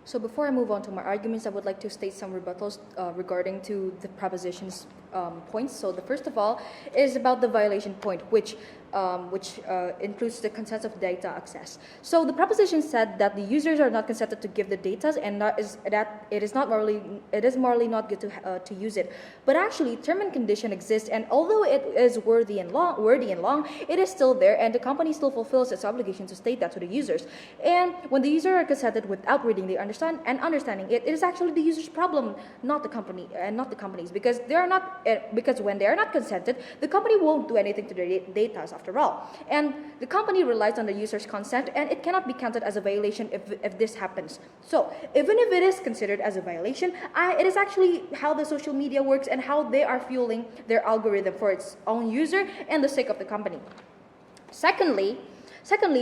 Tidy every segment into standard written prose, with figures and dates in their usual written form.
So before I move on to my arguments, I would like to state some rebuttals regarding to the proposition's points. So the first of all is about the violation point, which includes the consent of data access. So the proposition said that the users are not consented to give the data, and that it is morally not good to use it. But actually, term and condition exists, and although it is wordy and long, it is still there, and the company still fulfills its obligation to state that to the users. And when the user are consented without reading, they understanding it is actually the user's problem, not the company and not the companies, because because when they are not consented, the company won't do anything to their data after all. And the company relies on the user's consent, and it cannot be counted as a violation if this happens. So even if it is considered as a violation, it is actually how the social media works and how they are fueling their algorithm for its own user and the sake of the company. Secondly,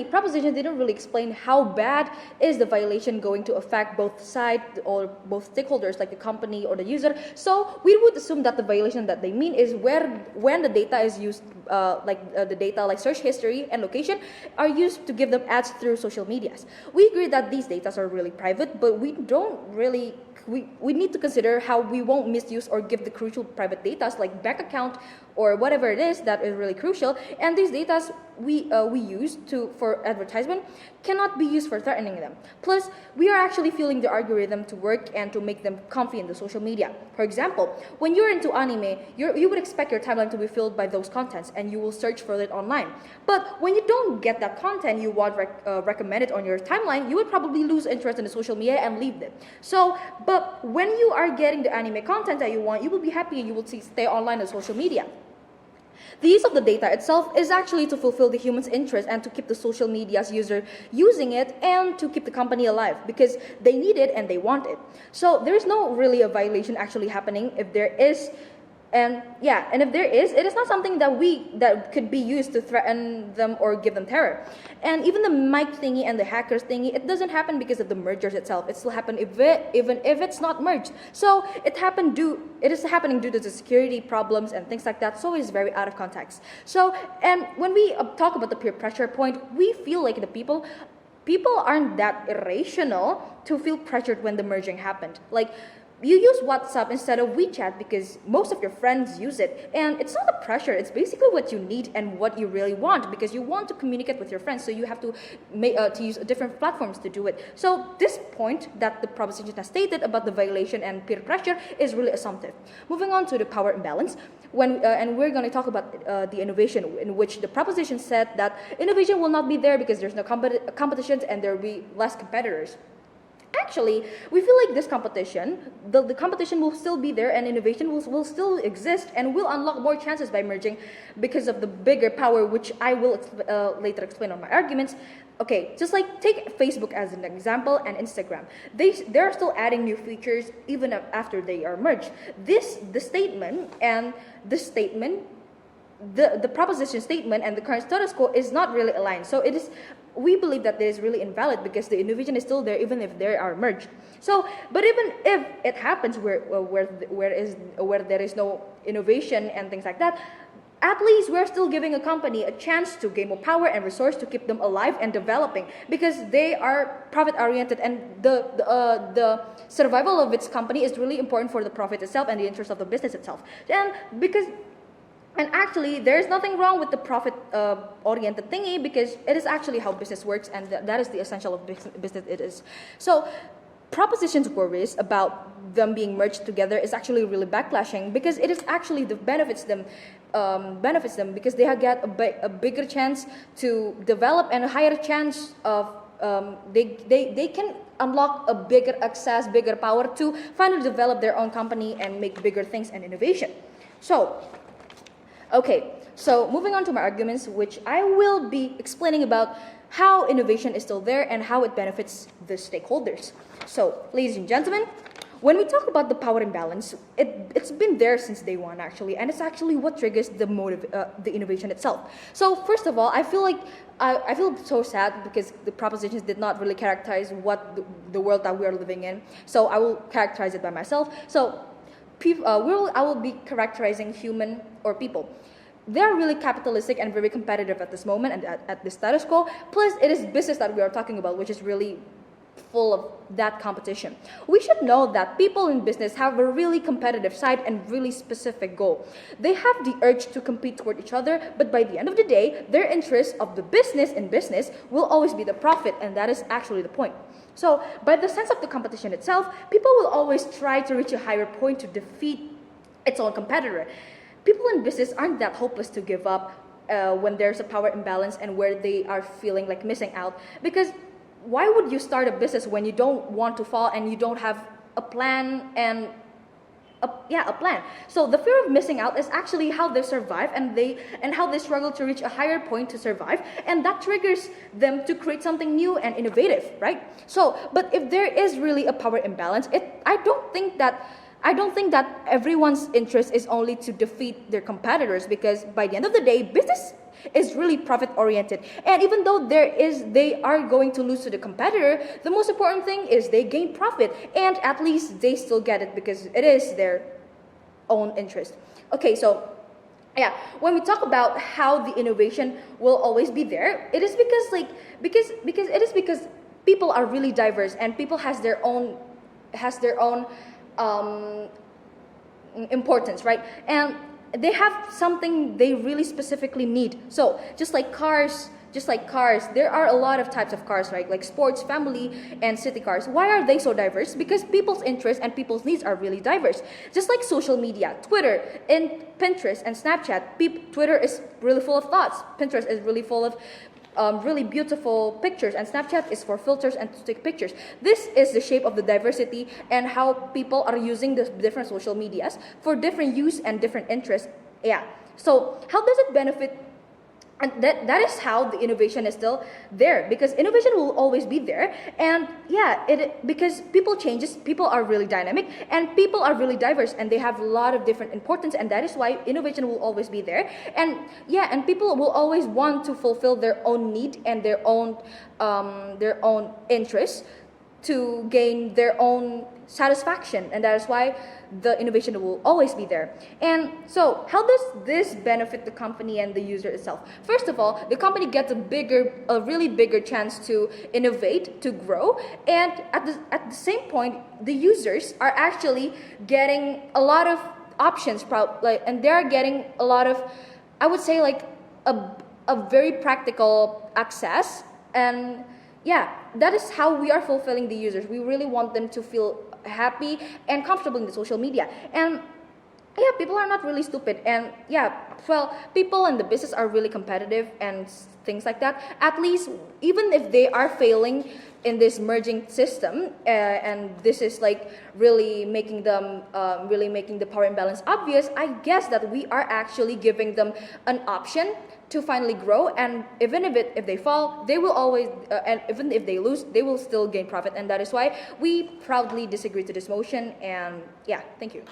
proposition didn't really explain how bad is the violation going to affect both sides or both stakeholders, like the company or the user. So we would assume that the violation that they mean is when the data is used, the data like search history and location are used to give them ads through social medias. We agree that these data are really private, but we need to consider how we won't misuse or give the crucial private data like bank account or whatever it is that is really crucial. And these data we use for advertisement cannot be used for threatening them. Plus, we are actually fueling the algorithm to work and to make them comfy in the social media. For example, when you're into anime, you would expect your timeline to be filled by those contents, and you will search for it online. But when you don't get that content you want recommended on your timeline, you would probably lose interest in the social media and leave it. But when you are getting the anime content that you want, you will be happy and you will stay online on social media. The use of the data itself is actually to fulfill the human's interest and to keep the social media's user using it and to keep the company alive because they need it and they want it. So there is no really a violation actually happening if there is. And if there is, it is not something that could be used to threaten them or give them terror. And even the mic thingy and the hackers thingy, it doesn't happen because of the mergers itself. It still happens even if it's not merged. So it is happening due to the security problems and things like that. So it's very out of context. So and when we talk about the peer pressure point, we feel like the people aren't that irrational to feel pressured when the merging happened. Like, you use WhatsApp instead of WeChat because most of your friends use it. And it's not a pressure, it's basically what you need and what you really want because you want to communicate with your friends, so you have to use different platforms to do it. So this point that the proposition has stated about the violation and peer pressure is really assumptive. Moving on to the power imbalance, and we're going to talk about the innovation, in which the proposition said that innovation will not be there because there's no competition and there will be less competitors. Actually, we feel like this competition, the competition will still be there and innovation will still exist and will unlock more chances by merging because of the bigger power, which I will later explain on my arguments. Okay, just like take Facebook as an example and Instagram. They're still adding new features even after they are merged. The proposition statement and the current status quo is not really aligned. So we believe that this is really invalid because the innovation is still there even if they are merged. So, but even if it happens where there is no innovation and things like that, at least we're still giving a company a chance to gain more power and resource to keep them alive and developing because they are profit oriented, and the survival of its company is really important for the profit itself and the interest of the business itself. And actually, there is nothing wrong with the profit-oriented thingy because it is actually how business works, and that is the essential of business it is. So, proposition's worries about them being merged together is actually really backlashing because it is actually benefits them because they get a bigger chance to develop and a higher chance of they can unlock a bigger access, bigger power to finally develop their own company and make bigger things and innovation. Okay, so moving on to my arguments, which I will be explaining about how innovation is still there and how it benefits the stakeholders. So, ladies and gentlemen, when we talk about the power imbalance, it's been there since day one actually, and it's actually what triggers the innovation itself. So, first of all, I feel so sad because the propositions did not really characterize what the world that we are living in. So, I will characterize it by myself. So, I will be characterizing human or people. They are really capitalistic and very competitive at this moment and at the status quo. Plus, it is business that we are talking about, which is really full of that competition. We should know that people in business have a really competitive side and really specific goal. They have the urge to compete toward each other, but by the end of the day, their interest of the business in business will always be the profit, and that is actually the point. So, by the sense of the competition itself, people will always try to reach a higher point to defeat its own competitor. People in business aren't that hopeless to give up when there's a power imbalance and where they are feeling like missing out, because why would you start a business when you don't want to fall and you don't have a plan and a plan? So the fear of missing out is actually how they survive and how they struggle to reach a higher point to survive, and that triggers them to create something new and innovative, right? So, but if there is really a power imbalance, I don't think that everyone's interest is only to defeat their competitors, because by the end of the day, business is really profit oriented. And even though they are going to lose to the competitor, the most important thing is they gain profit, and at least they still get it because it is their own interest. Okay, so yeah, when we talk about how the innovation will always be there, it is because people are really diverse, and people has their own importance, right? And they have something they really specifically need. So just like cars, there are a lot of types of cars, right? Like sports, family, and city cars. Why are they so diverse? Because people's interests and people's needs are really diverse. Just like social media, Twitter, and Pinterest, and Snapchat. Twitter is really full of thoughts. Pinterest is really full of really beautiful pictures, and Snapchat is for filters and to take pictures. This is the shape of the diversity and how people are using the different social medias for different use and different interests. Yeah. So how does it benefit? And that is how the innovation is still there, because innovation will always be there. And yeah, because people changes, people are really dynamic, and people are really diverse, and they have a lot of different importance, and that is why innovation will always be there. And yeah, and people will always want to fulfill their own need and their own interests to gain their own satisfaction, and that is why the innovation will always be there. And so how does this benefit the company and the user itself? First of all, the company gets a really bigger chance to innovate, to grow, and at the same point, the users are actually getting a lot of options, and they're getting a lot of, I would say, like a very practical access. And yeah, that is how we are fulfilling the users. We really want them to feel happy and comfortable in the social media. And yeah, people are not really stupid. And yeah, well, people in the business are really competitive and things like that. At least, even if they are failing in this merging system, and this is like really making the power imbalance obvious, I guess that we are actually giving them an option to finally grow. And even if they fall, they will always, and even if they lose, they will still gain profit. And that is why we proudly disagree to this motion. And yeah, thank you.